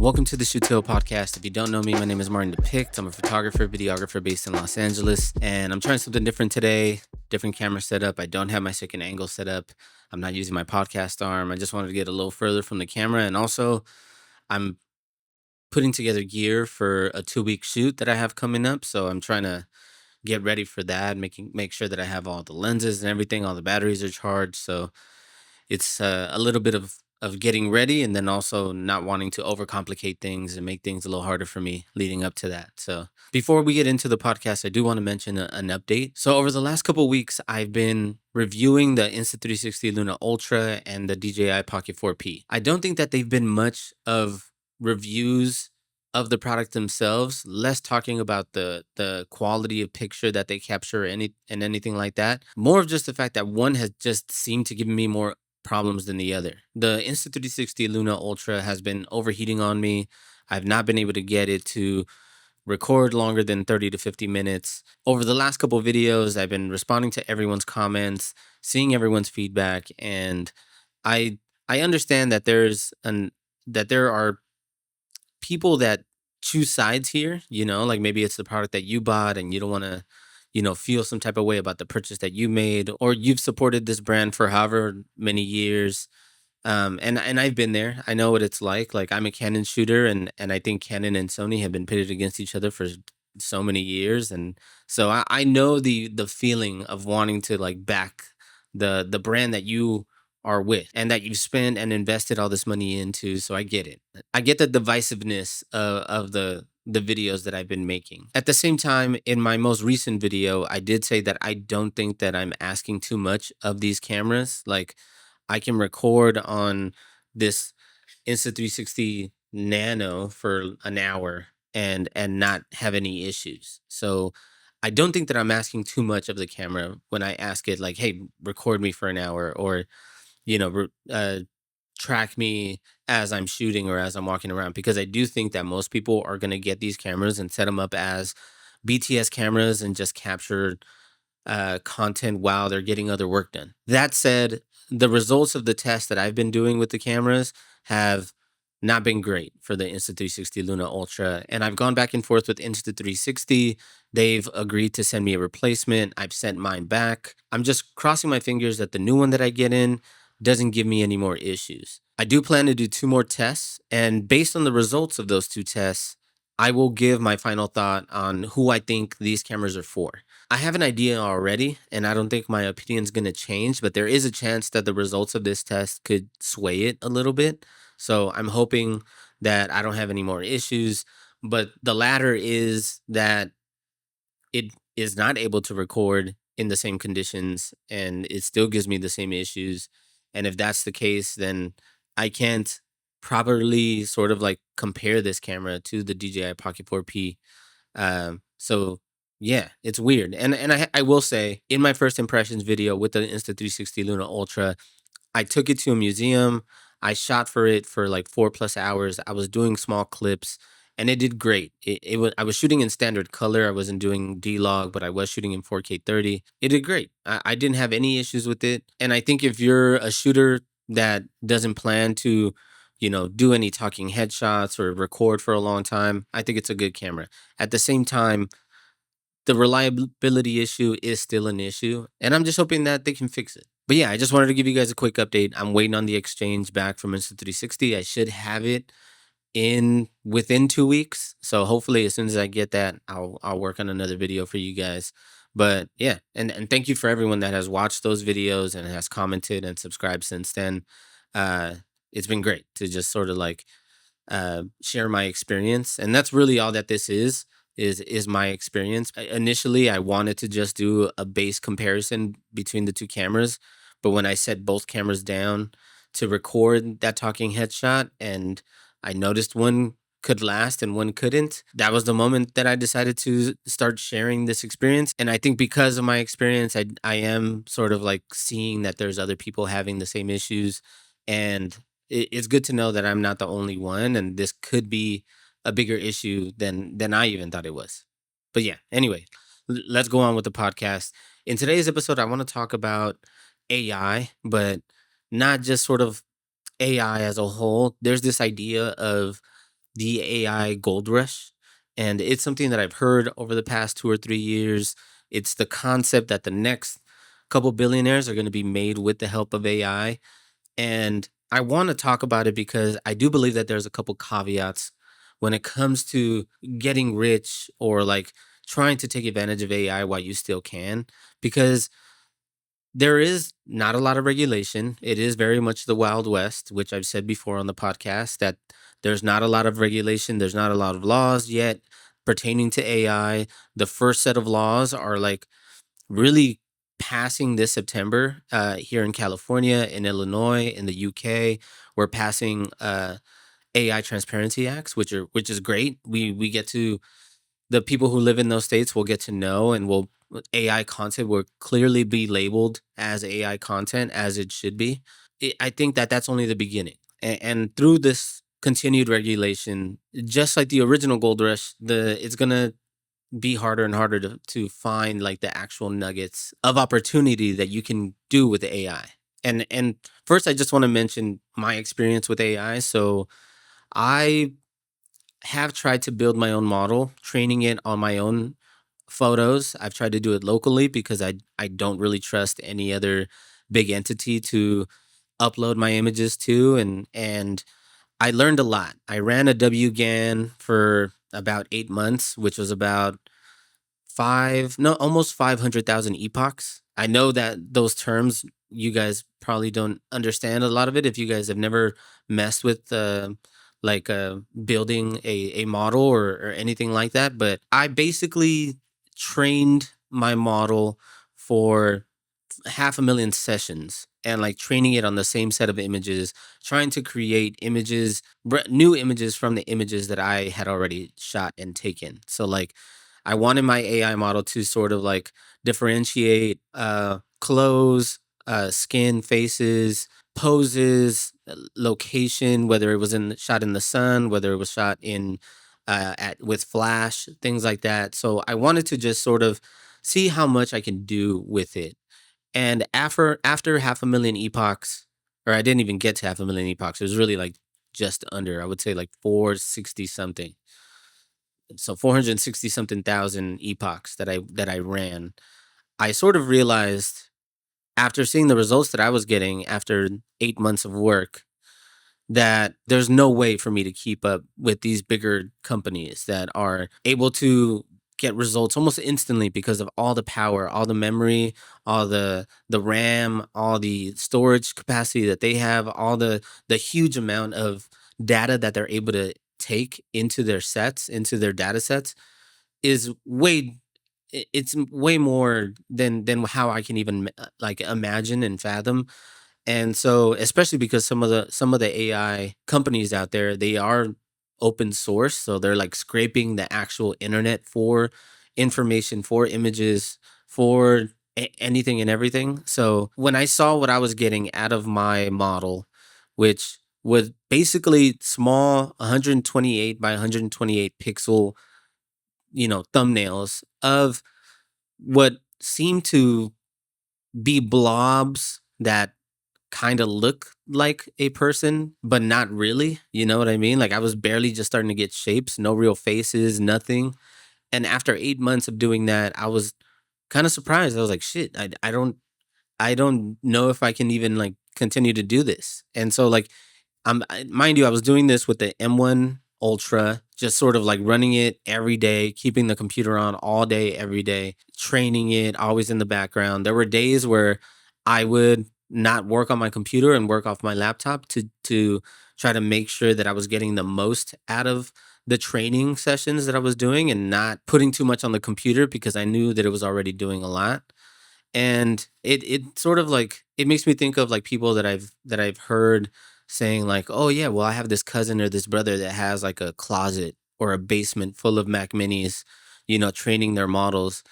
Welcome to the Shoot Till podcast. If you don't know me, my name is Martin Depict. I'm a photographer, videographer based in Los Angeles, and I'm trying something different today. Different camera setup. I don't have my second angle set up. I'm not using my podcast arm. I just wanted to get a little further from the camera, and also I'm putting together gear for a 2-week shoot that I have coming up. So I'm trying to get ready for that, make sure that I have all the lenses and everything, all the batteries are charged. So it's a little bit of getting ready, and then also not wanting to overcomplicate things and make things a little harder for me leading up to that. So before we get into the podcast, I do want to mention an update. So over the last couple of weeks, I've been reviewing the Insta360 Luna Ultra and the DJI Pocket 4P. I don't think that they've been much of reviews of the product themselves, less talking about the quality of picture that they capture and anything like that. More of just the fact that one has just seemed to give me more problems than the other. The Insta360 Luna Ultra has been overheating on me. I've not been able to get it to record longer than 30 to 50 minutes. Over the last couple of videos, I've been responding to everyone's comments, seeing everyone's feedback, and I understand that there are people that choose sides here, like maybe it's the product that you bought and you don't want to, feel some type of way about the purchase that you made, or you've supported this brand for however many years. And I've been there. I know what it's like. Like, I'm a Canon shooter, and I think Canon and Sony have been pitted against each other for so many years. And so I know the feeling of wanting to like back the brand that you are with and that you've spent and invested all this money into. So I get it. I get the divisiveness of the videos that I've been making. At the same time, in my most recent video, I did say that I don't think that I'm asking too much of these cameras. Like, I can record on this Insta360 Nano for an hour and not have any issues. So I don't think that I'm asking too much of the camera when I ask it like, hey, record me for an hour, or track me as I'm shooting or as I'm walking around, because I do think that most people are going to get these cameras and set them up as BTS cameras and just capture content while they're getting other work done. That said, the results of the tests that I've been doing with the cameras have not been great for the Insta360 Luna Ultra, and I've gone back and forth with Insta360. They've agreed to send me a replacement. I've sent mine back. I'm just crossing my fingers that the new one that I get in doesn't give me any more issues. I do plan to do 2 more tests, and based on the results of those 2 tests, I will give my final thought on who I think these cameras are for. I have an idea already, and I don't think my opinion is going to change, but there is a chance that the results of this test could sway it a little bit. So I'm hoping that I don't have any more issues, but the latter is that it is not able to record in the same conditions and it still gives me the same issues. And if that's the case, then I can't properly sort of like compare this camera to the DJI Pocket 4P. So yeah, it's weird. And I will say, in my first impressions video with the Insta360 Luna Ultra, I took it to a museum. I shot for it for like 4+ hours. I was doing small clips and it did great. I was shooting in standard color. I wasn't doing D-Log, but I was shooting in 4K 30. It did great. I didn't have any issues with it. And I think if you're a shooter that doesn't plan to, do any talking headshots or record for a long time, I think it's a good camera. At the same time, the reliability issue is still an issue, and I'm just hoping that they can fix it. But yeah, I just wanted to give you guys a quick update. I'm waiting on the exchange back from Insta360. I should have it in within 2 weeks. So hopefully as soon as I get that, I'll work on another video for you guys. But yeah, and thank you for everyone that has watched those videos and has commented and subscribed since then. It's been great to just sort of like share my experience, and that's really all that this is my experience. Initially, I wanted to just do a base comparison between the 2 cameras, but when I set both cameras down to record that talking headshot and I noticed one could last and one couldn't, that was the moment that I decided to start sharing this experience. And I think because of my experience, I am sort of like seeing that there's other people having the same issues, and it's good to know that I'm not the only one, and this could be a bigger issue than I even thought it was. But yeah, anyway, let's go on with the podcast. In today's episode, I want to talk about AI, but not just sort of AI as a whole. There's this idea of the AI gold rush. And it's something that I've heard over the past 2 or 3 years. It's the concept that the next couple billionaires are going to be made with the help of AI. And I want to talk about it because I do believe that there's a couple caveats when it comes to getting rich or like trying to take advantage of AI while you still can. Because there is not a lot of regulation. It is very much the Wild West, which I've said before on the podcast that there's not a lot of regulation. There's not a lot of laws yet pertaining to AI. The first set of laws are like really passing this September here in California, in Illinois, in the UK. We're passing AI transparency acts, which is great. We get to the people who live in those states will get to know and will AI content will clearly be labeled as AI content as it should be. I think that that's only the beginning. And through this continued regulation, just like the original gold rush, it's gonna be harder and harder to find like the actual nuggets of opportunity that you can do with the AI. And first, I just want to mention my experience with AI. So I have tried to build my own model, training it on my own photos. I've tried to do it locally because I don't really trust any other big entity to upload my images to, and I learned a lot. I ran a WGAN for about 8 months, which was about almost 500,000 epochs. I know that those terms you guys probably don't understand a lot of it if you guys have never messed with building a model or anything like that. But I basically trained my model for 500,000 sessions and like training it on the same set of images, trying to create new images from the images that I had already shot and taken. So like I wanted my AI model to sort of like differentiate clothes, skin, faces, poses, location, whether it was shot in the sun, whether it was shot in at with flash, things like that. So I wanted to just sort of see how much I can do with it. And after 500,000 epochs, or I didn't even get to 500,000 epochs. It was really like just under, I would say like 460 something. So 460 something thousand epochs that I ran. I sort of realized after seeing the results that I was getting after 8 months of work that there's no way for me to keep up with these bigger companies that are able to get results almost instantly because of all the power, all the memory, all the RAM, all the storage capacity that they have, all the huge amount of data that they're able to take into their sets, into their data sets is it's way more than how I can even like imagine and fathom. And so, especially because some of the AI companies out there, they are open source, so they're like scraping the actual internet for information, for images, for anything and everything. So when I saw what I was getting out of my model, which was basically small 128 by 128 pixel, thumbnails of what seemed to be blobs that kind of look like a person, but not really. You know what I mean? Like I was barely just starting to get shapes, no real faces, nothing. And after 8 months of doing that, I was kind of surprised. I was like, shit, I don't know if I can even like continue to do this. And so like mind you, I was doing this with the M1 Ultra, just sort of like running it every day, keeping the computer on all day, every day, training it, always in the background. There were days where I would not work on my computer and work off my laptop to try to make sure that I was getting the most out of the training sessions that I was doing and not putting too much on the computer because I knew that it was already doing a lot. And it sort of like it makes me think of like people that I've heard saying like, oh yeah, well I have this cousin or this brother that has like a closet or a basement full of Mac Minis, training their models.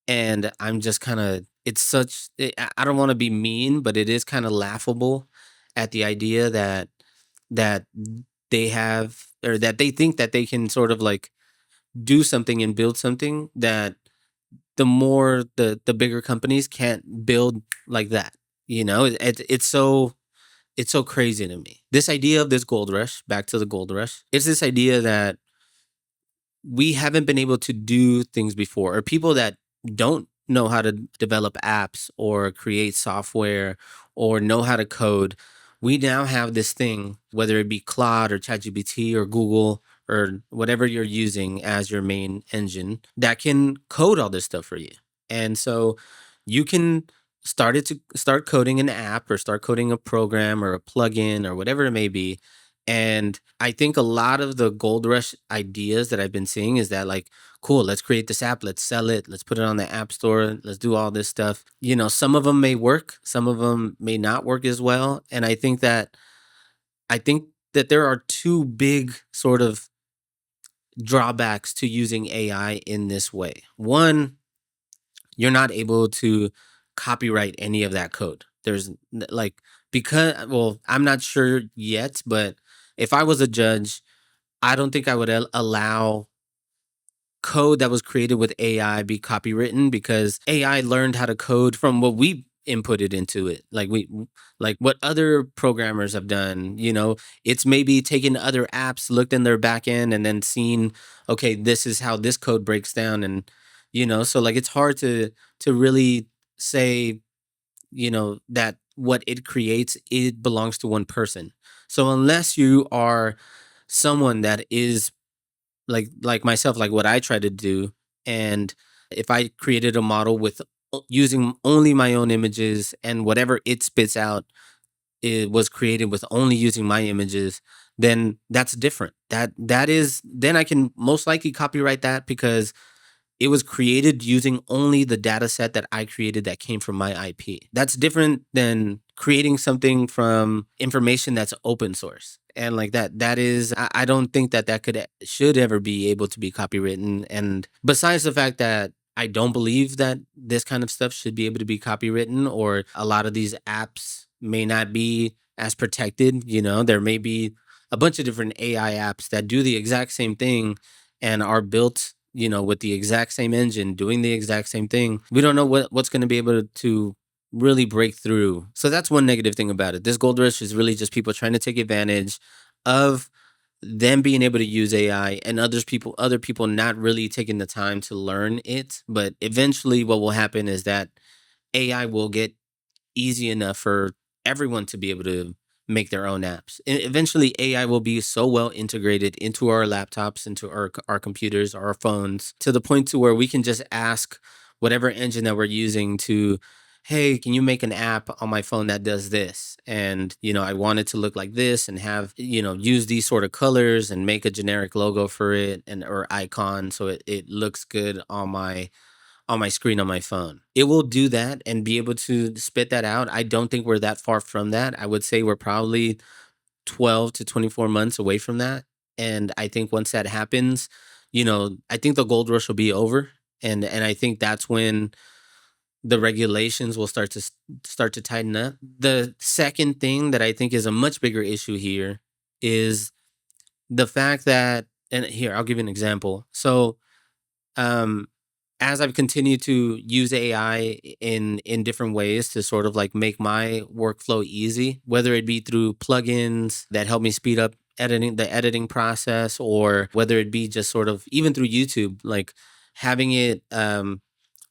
And I'm just kind of I don't want to be mean, but it is kind of laughable at the idea that they have, or that they think that they can sort of like do something and build something that the bigger companies can't build like that. It's so it's so crazy to me. This idea of this gold rush, back to the gold rush, it's this idea that we haven't been able to do things before, or people that don't know how to develop apps or create software or know how to code. We now have this thing, whether it be Claude or ChatGPT or Google or whatever you're using as your main engine, that can code all this stuff for you. And so you can start coding an app or start coding a program or a plugin or whatever it may be. And I think a lot of the gold rush ideas that I've been seeing is that, like, cool, let's create this app, let's sell it, let's put it on the app store, let's do all this stuff. Some of them may work, some of them may not work as well. And I think that there are two big sort of drawbacks to using AI in this way. One, you're not able to copyright any of that code. Well, I'm not sure yet, but if I was a judge, I don't think I would allow code that was created with AI be copywritten, because AI learned how to code from what we inputted into it. Like what other programmers have done, it's maybe taken other apps, looked in their back end, and then seen, okay, this is how this code breaks down. And, so like it's hard to really say, that what it creates, it belongs to one person. So unless you are someone that is like myself, like what I try to do, and if I created a model with using only my own images, and whatever it spits out, it was created with only using my images, then that's different. Then I can most likely copyright that, because it was created using only the data set that I created that came from my IP. That's different than creating something from information that's open source. And like that is, I don't think that should ever be able to be copywritten. And besides the fact that I don't believe that this kind of stuff should be able to be copywritten, or a lot of these apps may not be as protected. There may be a bunch of different AI apps that do the exact same thing and are built, with the exact same engine, doing the exact same thing. We don't know what's going to be able to really break through. So that's one negative thing about it. This gold rush is really just people trying to take advantage of them being able to use AI, and other people not really taking the time to learn it. But eventually what will happen is that AI will get easy enough for everyone to be able to make their own apps. And eventually AI will be so well integrated into our laptops, into our computers, our phones, to the point to where we can just ask whatever engine that we're using to, hey, can you make an app on my phone that does this? And, I want it to look like this, and have, use these sort of colors, and make a generic logo for it, or icon, so it looks good on my screen on my phone. It will do that and be able to spit that out. I don't think we're that far from that. I would say we're probably 12 to 24 months away from that. And I think once that happens, I think the gold rush will be over. And I think that's when the regulations will start to tighten up. The second thing that I think is a much bigger issue here is the fact that, and here, I'll give you an example. So, as I've continued to use AI in different ways to sort of like make my workflow easy, whether it be through plugins that help me speed up the editing process, or whether it be just sort of even through YouTube, like having it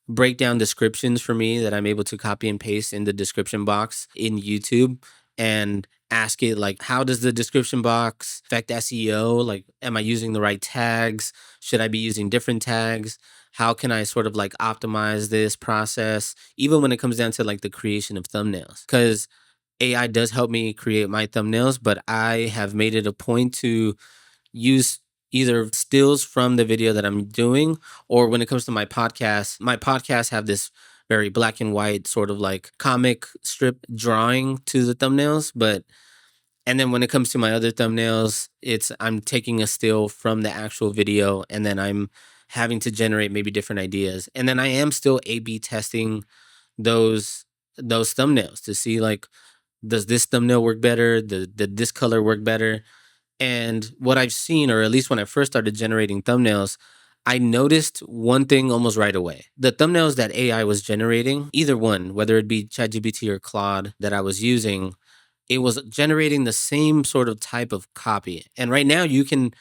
break down descriptions for me that I'm able to copy and paste in the description box in YouTube, and ask it, like, how does the description box affect SEO? Like, am I using the right tags? Should I be using different tags? How can I sort of like optimize this process, even when it comes down to like the creation of thumbnails? Because AI does help me create my thumbnails, but I have made it a point to use either stills from the video that I'm doing, or when it comes to my podcasts have this very black and white sort of like comic strip drawing to the thumbnails. And then when it comes to my other thumbnails, I'm taking a still from the actual video, and then I'm having to generate maybe different ideas. And then I am still A/B testing those thumbnails to see, like, does this thumbnail work better? Did this color work better? And what I've seen, or at least when I first started generating thumbnails, I noticed one thing almost right away. The thumbnails that AI was generating, either one, whether it be ChatGPT or Claude that I was using, it was generating the same sort of type of copy. And right now you can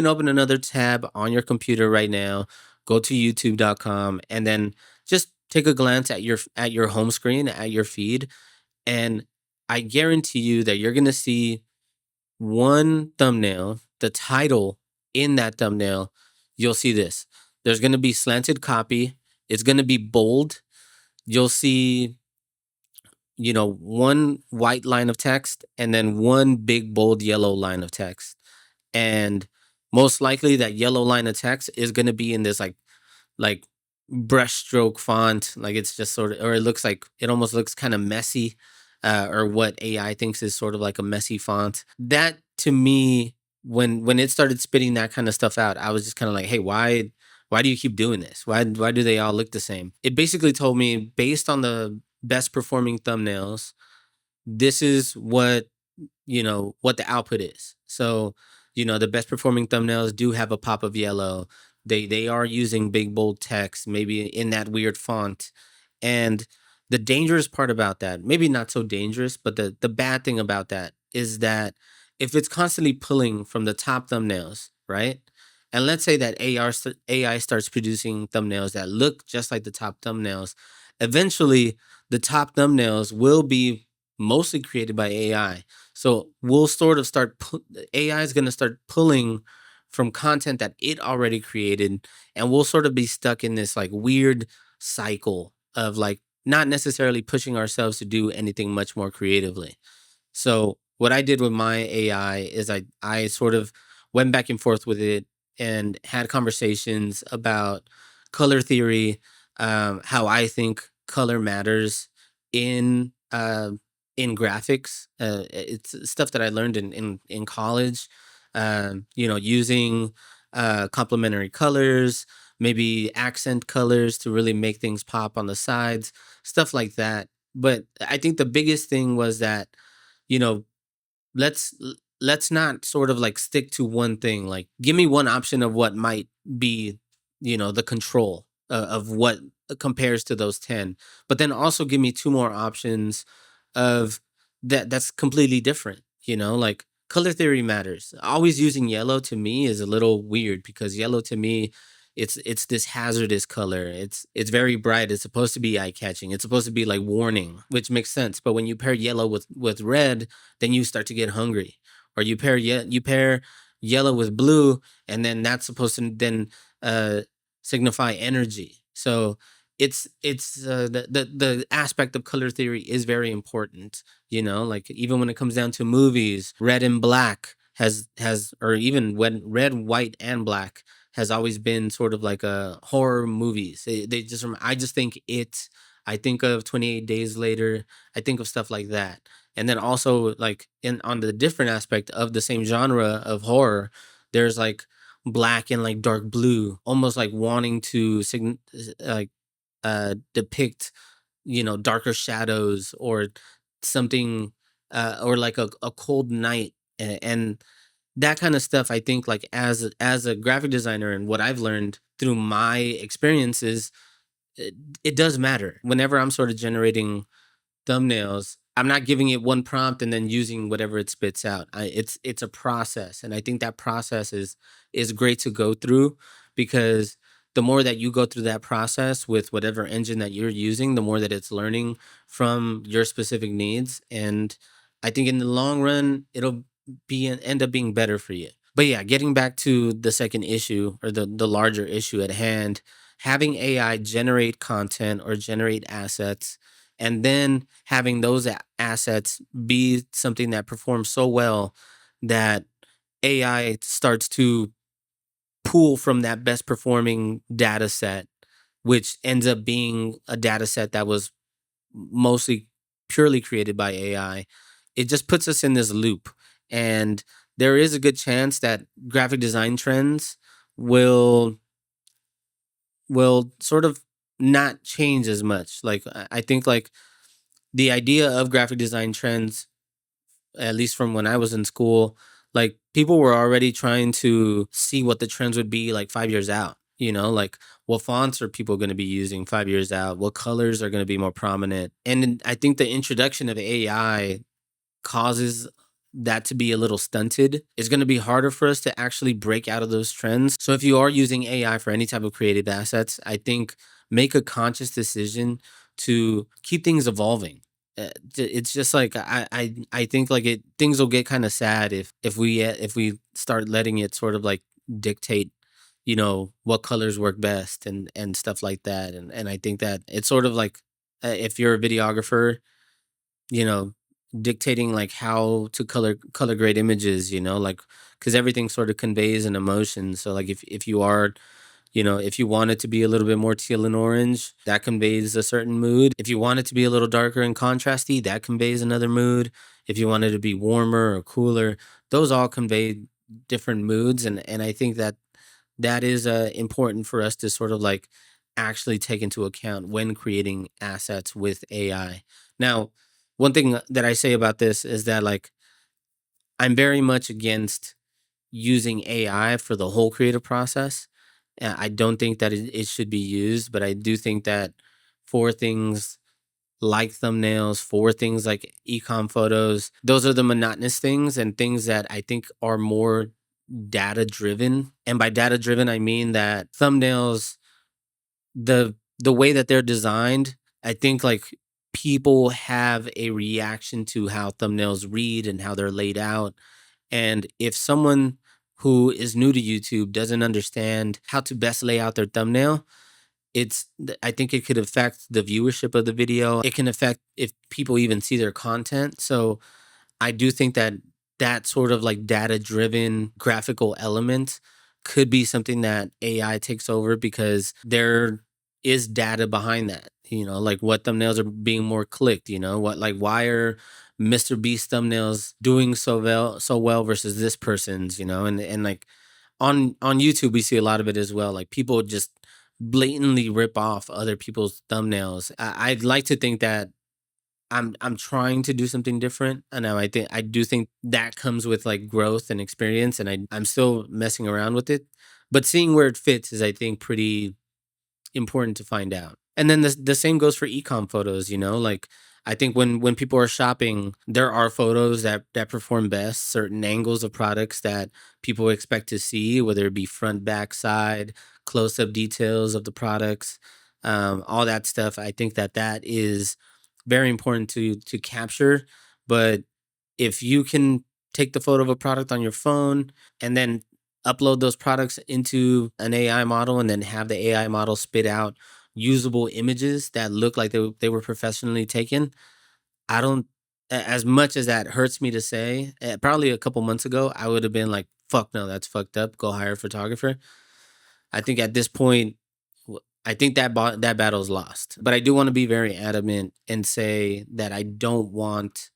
open another tab on your computer right now, go to youtube.com, and then just take a glance at your home screen, at your feed, and I guarantee you that you're going to see one thumbnail, the title in that thumbnail, you'll see this. There's going to be slanted copy. It's going to be bold. You'll see, one white line of text and then one big bold yellow line of text. And most likely that yellow line of text is going to be in this like brushstroke font. Like it's just sort of, or it almost looks kind of messy, or what AI thinks is sort of like a messy font. That to me, when it started spitting that kind of stuff out, I was just kind of like, hey, why do you keep doing this? Why do they all look the same? It basically told me, based on the best performing thumbnails, this is what the output is. So, the best performing thumbnails do have a pop of yellow. They are using big bold text, maybe in that weird font. And the dangerous part about that, maybe not so dangerous, but the bad thing about that is that if it's constantly pulling from the top thumbnails, right? And let's say that AI starts producing thumbnails that look just like the top thumbnails. Eventually, the top thumbnails will be mostly created by AI. So we'll sort of AI is going to start pulling from content that it already created, and we'll sort of be stuck in this like weird cycle of like not necessarily pushing ourselves to do anything much more creatively. So what I did with my AI is I sort of went back and forth with it and had conversations about color theory, how I think color matters in in graphics. It's stuff that I learned in college. Using complementary colors, maybe accent colors to really make things pop on the sides, stuff like that. But I think the biggest thing was that, you know, let's let's not sort of like stick to one thing. Like, give me one option of what might be, the control of what compares to those 10, but then also give me two more options of that's completely different. Like, color theory matters. Always using yellow to me is a little weird, because yellow to me, it's this hazardous color. It's very bright. It's supposed to be eye catching. It's supposed to be like warning, which makes sense. But when you pair yellow with red, then you start to get hungry. Or you pair yellow with blue, and then that's supposed to then signify energy. So the aspect of color theory is very important. Like, even when it comes down to movies, red and black has or even when red, white, and black has always been sort of like a horror movies. I just think I think of 28 Days Later. I think of stuff like that. And then also, like, in on the different aspect of the same genre of horror, there's like black and like dark blue, almost like wanting to like depict, darker shadows or something, or like a cold night, and that kind of stuff. I think, like, as a graphic designer, and what I've learned through my experiences, it does matter. Whenever I'm sort of generating thumbnails, I'm not giving it one prompt and then using whatever it spits out. It's a process, and I think that process is great to go through, because the more that you go through that process with whatever engine that you're using, the more that it's learning from your specific needs, and I think in the long run it'll end up being better for you. But yeah, getting back to the second issue, or the larger issue at hand, having AI generate content or generate assets, and then having those assets be something that performs so well that AI starts to pull from that best performing data set, which ends up being a data set that was mostly purely created by AI. It just puts us in this loop. And there is a good chance that graphic design trends will sort of not change as much. Like, I think, like, the idea of graphic design trends, at least from when I was in school, like, people were already trying to see what the trends would be like 5 years out. Like, what fonts are people going to be using 5 years out? What colors are going to be more prominent? And I think the introduction of AI causes that to be a little stunted, it's going to be harder for us to actually break out of those trends. So if you are using AI for any type of creative assets, I think make a conscious decision to keep things evolving. It's just like I think like it things will get kind of sad if we start letting it sort of like dictate, you know, what colors work best and stuff like that. And I think that it's sort of like if you're a videographer, you know, dictating like how to color grade images, you know, like because everything sort of conveys an emotion. So like if you are, you know, if you want it to be a little bit more teal and orange, that conveys a certain mood. If you want it to be a little darker and contrasty, that conveys another mood. If you want it to be warmer or cooler, those all convey different moods. And I think that that is important for us to sort of like actually take into account when creating assets with AI. Now, one thing that I say about this is that like I'm very much against using AI for the whole creative process. I don't think that it should be used, but I do think that for things like thumbnails, for things like ecom photos, those are the monotonous things and things that I think are more data driven. And by data driven, I mean that thumbnails, the way that they're designed, I think like people have a reaction to how thumbnails read and how they're laid out. And if someone who is new to YouTube doesn't understand how to best lay out their thumbnail, I think it could affect the viewership of the video. It can affect if people even see their content. So I do think that that sort of like data driven graphical element could be something that AI takes over because there is data behind that. You know, like what thumbnails are being more clicked, you know, what like why are Mr. Beast thumbnails doing so well versus this person's, you know, and like on YouTube we see a lot of it as well. Like people just blatantly rip off other people's thumbnails. I'd like to think that I'm trying to do something different. I know I do think that comes with like growth and experience, and I'm still messing around with it. But seeing where it fits is I think pretty important to find out. And then the same goes for ecom photos, you know, like I think when people are shopping, there are photos that perform best, certain angles of products that people expect to see, whether it be front, back, side, close up details of the products, all that stuff. I think that that is very important to capture. But if you can take the photo of a product on your phone and then upload those products into an AI model and then have the AI model spit out usable images that look like they were professionally taken. I don't, as much as that hurts me to say, probably a couple months ago, I would have been like, fuck no, that's fucked up. Go hire a photographer. I think at this point, I think that battle is lost. But I do want to be very adamant and say that I don't want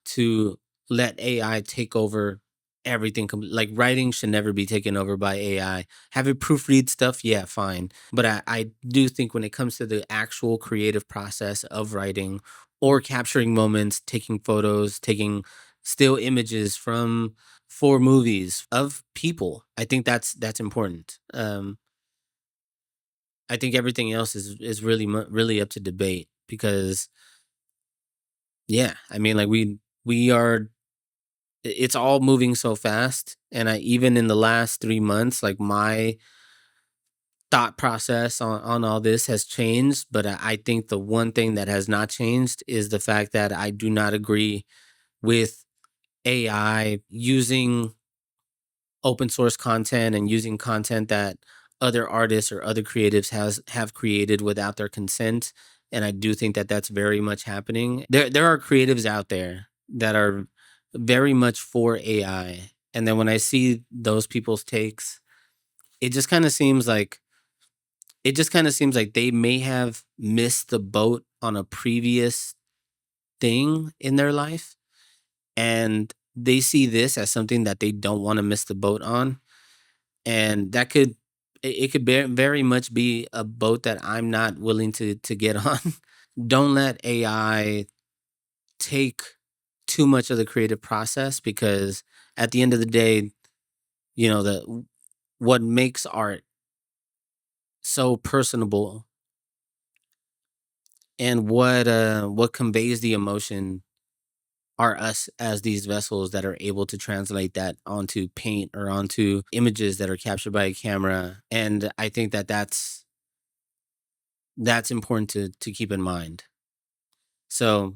to let AI take over everything. Like writing should never be taken over by AI. Have it proofread stuff, yeah, fine. But I do think when it comes to the actual creative process of writing or capturing moments, taking photos, taking still images from for movies of people, I think that's important. I think everything else is really really up to debate because yeah, I mean like we are it's all moving so fast and I even in the last 3 months like my thought process on all this has changed, but I think the one thing that has not changed is the fact that I do not agree with AI using open source content and using content that other artists or other creatives has have created without their consent. And I do think that that's very much happening. There are creatives out there that are very much for AI, and then when I see those people's takes, it just kind of seems like they may have missed the boat on a previous thing in their life, and they see this as something that they don't want to miss the boat on, and that could it could very much be a boat that I'm not willing to get on. Don't let AI take too much of the creative process because at the end of the day, you know, the what makes art so personable and what conveys the emotion are us as these vessels that are able to translate that onto paint or onto images that are captured by a camera. And I think that that's important to keep in mind. So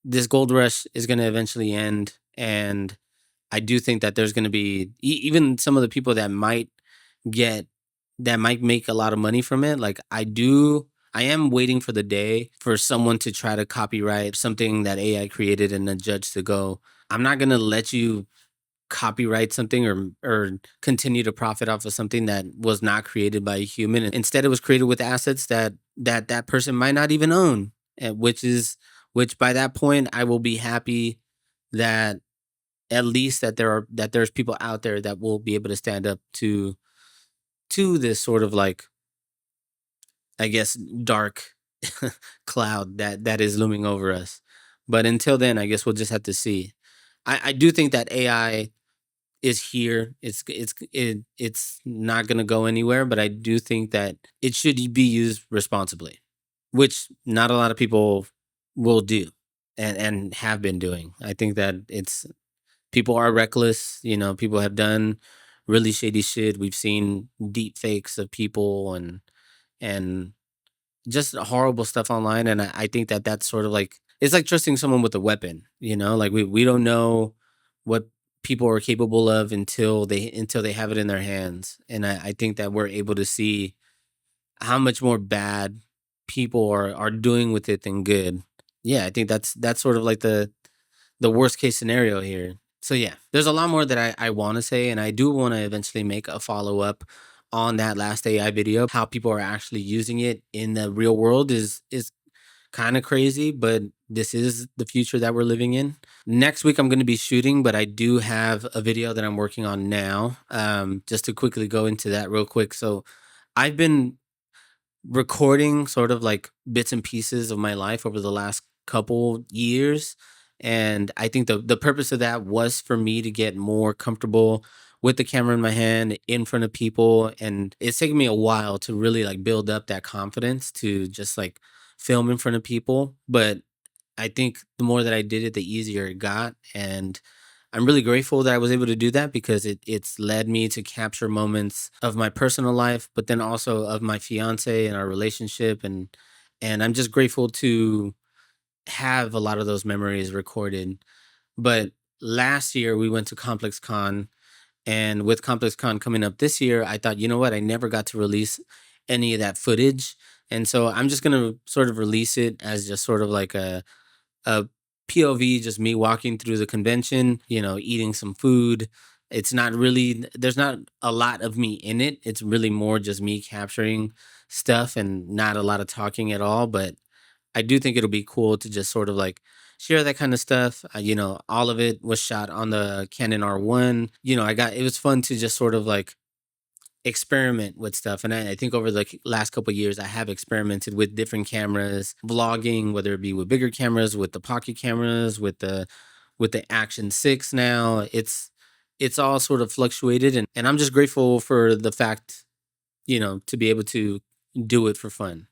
this gold rush is going to eventually end, and I do think that there's going to be even some of the people that get might make a lot of money from it. Like I am waiting for the day for someone to try to copyright something that AI created and a judge to go, I'm not going to let you copyright something or continue to profit off of something that was not created by a human. Instead, it was created with assets that person might not even own, which by that point I will be happy that at least there's people out there that will be able to stand up to this sort of like, I guess, dark cloud that is looming over us. But until then, I guess we'll just have to see. I do think that AI is here. It's not going to go anywhere, but I do think that it should be used responsibly, which not a lot of people will do and have been doing. I think that it's people are reckless. People have done really shady shit. We've seen deep fakes of people and just horrible stuff online. And I think that that's sort of like, it's like trusting someone with a weapon. Like we don't know what people are capable of until they have it in their hands. And I think that we're able to see how much more bad people are doing with it than good. Yeah, I think that's sort of like the worst case scenario here. So yeah, there's a lot more that I want to say, and I do want to eventually make a follow up on that last AI video. How people are actually using it in the real world is kind of crazy, but this is the future that we're living in. Next week I'm going to be shooting, but I do have a video that I'm working on now. Just to quickly go into that real quick. So I've been recording sort of like bits and pieces of my life over the last couple years. And I think the purpose of that was for me to get more comfortable with the camera in my hand in front of people. And it's taken me a while to really like build up that confidence to just like film in front of people. But I think the more that I did it, the easier it got. And I'm really grateful that I was able to do that because it's led me to capture moments of my personal life, but then also of my fiance and our relationship. And I'm just grateful to have a lot of those memories recorded. But last year we went to Complex Con, and with Complex Con coming up this year, I thought, you know what, I never got to release any of that footage. And so I'm just gonna sort of release it as just sort of like a POV, just me walking through the convention, eating some food. It's not really, there's not a lot of me in it. It's really more just me capturing stuff and not a lot of talking at all. But I do think it'll be cool to just sort of like share that kind of stuff. All of it was shot on the Canon R1. It was fun to just sort of like experiment with stuff. And I think over the last couple of years, I have experimented with different cameras, vlogging, whether it be with bigger cameras, with the pocket cameras, with the Action 6 now. It's all sort of fluctuated, and I'm just grateful for the fact, to be able to do it for fun.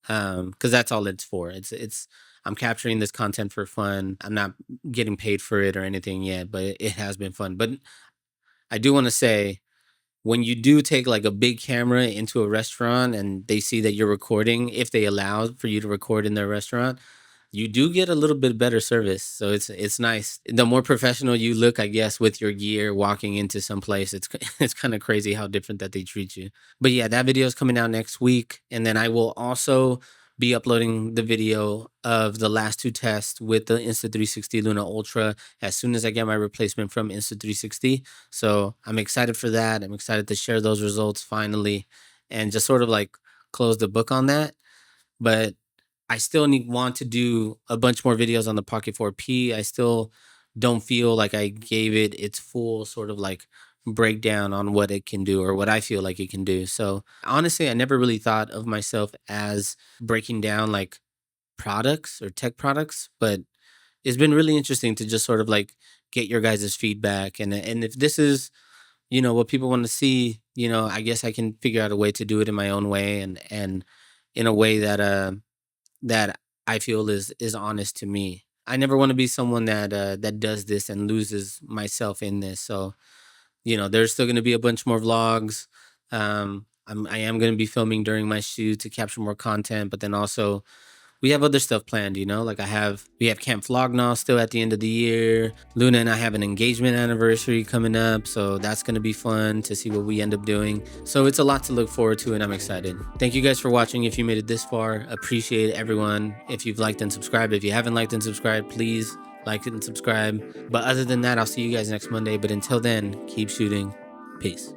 Because that's all it's for. It's I'm capturing this content for fun. I'm not getting paid for it or anything yet, but it has been fun. But I do want to say, when you do take like a big camera into a restaurant and they see that you're recording, if they allow for you to record in their restaurant, you do get a little bit better service. So it's nice. The more professional you look, I guess, with your gear walking into some place, it's it's kind of crazy how different that they treat you. But yeah, that video is coming out next week, and then I will also be uploading the video of the last two tests with the Insta360 Luna Ultra as soon as I get my replacement from Insta360. So I'm excited for that. I'm excited to share those results finally and just sort of like close the book on that. But I still want to do a bunch more videos on the Pocket 4P. I still don't feel like I gave it its full sort of like breakdown on what it can do or what I feel like it can do. So honestly, I never really thought of myself as breaking down like products or tech products, but it's been really interesting to just sort of like get your guys' feedback. And if this is, what people want to see, I guess I can figure out a way to do it in my own way and in a way that I feel is honest to me. I never want to be someone that does this and loses myself in this. So, there's still going to be a bunch more vlogs. I am going to be filming during my shoot to capture more content, but then also we have other stuff planned, like we have Camp Flognaw still at the end of the year. Luna and I have an engagement anniversary coming up, so that's going to be fun to see what we end up doing. So it's a lot to look forward to, and I'm excited. Thank you guys for watching. If you made it this far, appreciate everyone. If you've liked and subscribed, if you haven't liked and subscribed, please like it and subscribe. But other than that, I'll see you guys next Monday. But until then, keep shooting. Peace.